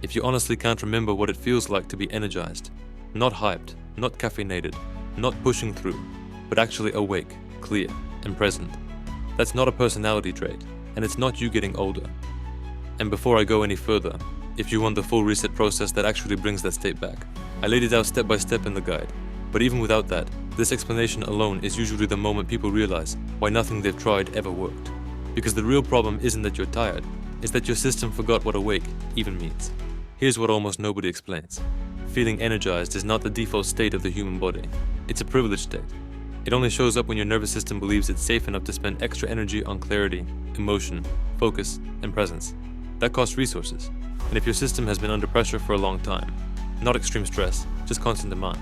If you honestly can't remember what it feels like to be energized, not hyped, not caffeinated, not pushing through, but actually awake, clear, and present, that's not a personality trait, and it's not you getting older. And before I go any further, if you want the full reset process that actually brings that state back, I laid it out step by step in the guide. But even without that, this explanation alone is usually the moment people realize why nothing they've tried ever worked. Because the real problem isn't that you're tired, it's that your system forgot what awake even means. Here's what almost nobody explains. Feeling energized is not the default state of the human body. It's a privileged state. It only shows up when your nervous system believes it's safe enough to spend extra energy on clarity, emotion, focus, and presence. That costs resources. And if your system has been under pressure for a long time, not extreme stress, just constant demand,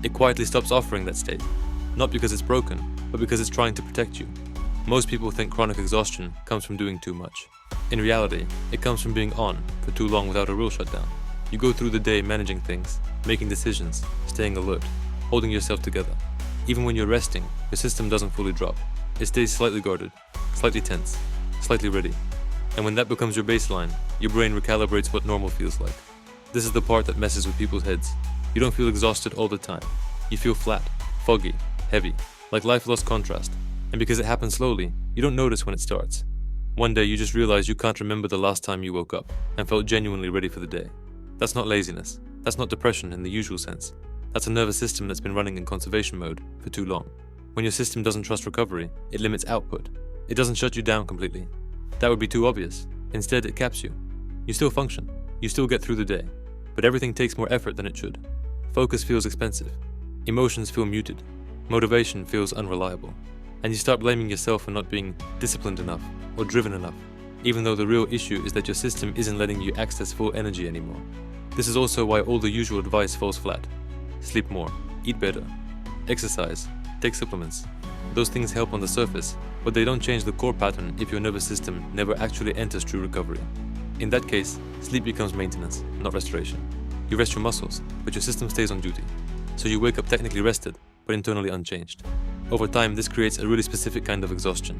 it quietly stops offering that state. Not because it's broken, but because it's trying to protect you. Most people think chronic exhaustion comes from doing too much. In reality, it comes from being on for too long without a real shutdown. You go through the day managing things, making decisions, staying alert, holding yourself together. Even when you're resting, your system doesn't fully drop. It stays slightly guarded, slightly tense, slightly ready. And when that becomes your baseline, your brain recalibrates what normal feels like. This is the part that messes with people's heads. You don't feel exhausted all the time. You feel flat, foggy, heavy, like life lost contrast. And because it happens slowly, you don't notice when it starts. One day you just realize you can't remember the last time you woke up and felt genuinely ready for the day. That's not laziness. That's not depression in the usual sense. That's a nervous system that's been running in conservation mode for too long. When your system doesn't trust recovery, it limits output. It doesn't shut you down completely. That would be too obvious. Instead, it caps you. You still function. You still get through the day. But everything takes more effort than it should. Focus feels expensive. Emotions feel muted. Motivation feels unreliable. And you start blaming yourself for not being disciplined enough or driven enough, even though the real issue is that your system isn't letting you access full energy anymore. This is also why all the usual advice falls flat. Sleep more, eat better, exercise, take supplements. Those things help on the surface, but they don't change the core pattern if your nervous system never actually enters true recovery. In that case, sleep becomes maintenance, not restoration. You rest your muscles, but your system stays on duty. So you wake up technically rested, but internally unchanged. Over time, this creates a really specific kind of exhaustion.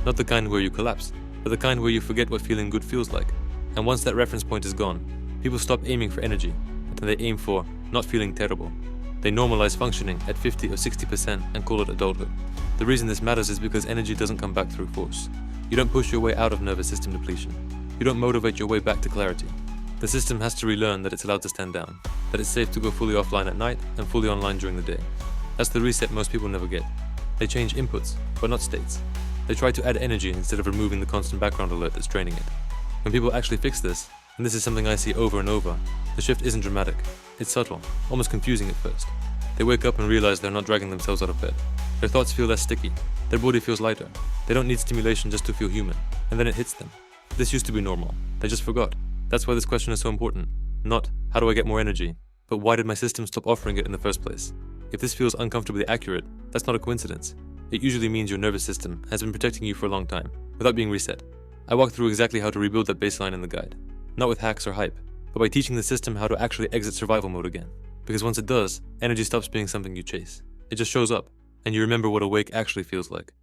Not the kind where you collapse, but the kind where you forget what feeling good feels like. And once that reference point is gone, people stop aiming for energy, and they aim for not feeling terrible. They normalize functioning at 50 or 60% and call it adulthood. The reason this matters is because energy doesn't come back through force. You don't push your way out of nervous system depletion. You don't motivate your way back to clarity. The system has to relearn that it's allowed to stand down, that it's safe to go fully offline at night and fully online during the day. That's the reset most people never get. They change inputs, but not states. They try to add energy instead of removing the constant background alert that's draining it. When people actually fix this, and this is something I see over and over, the shift isn't dramatic. It's subtle, almost confusing at first. They wake up and realize they're not dragging themselves out of bed. Their thoughts feel less sticky. Their body feels lighter. They don't need stimulation just to feel human. And then it hits them. This used to be normal. They just forgot. That's why this question is so important. Not, how do I get more energy? But why did my system stop offering it in the first place? If this feels uncomfortably accurate, that's not a coincidence. It usually means your nervous system has been protecting you for a long time, without being reset. I walk through exactly how to rebuild that baseline in the guide. Not with hacks or hype, but by teaching the system how to actually exit survival mode again. Because once it does, energy stops being something you chase. It just shows up, and you remember what awake actually feels like.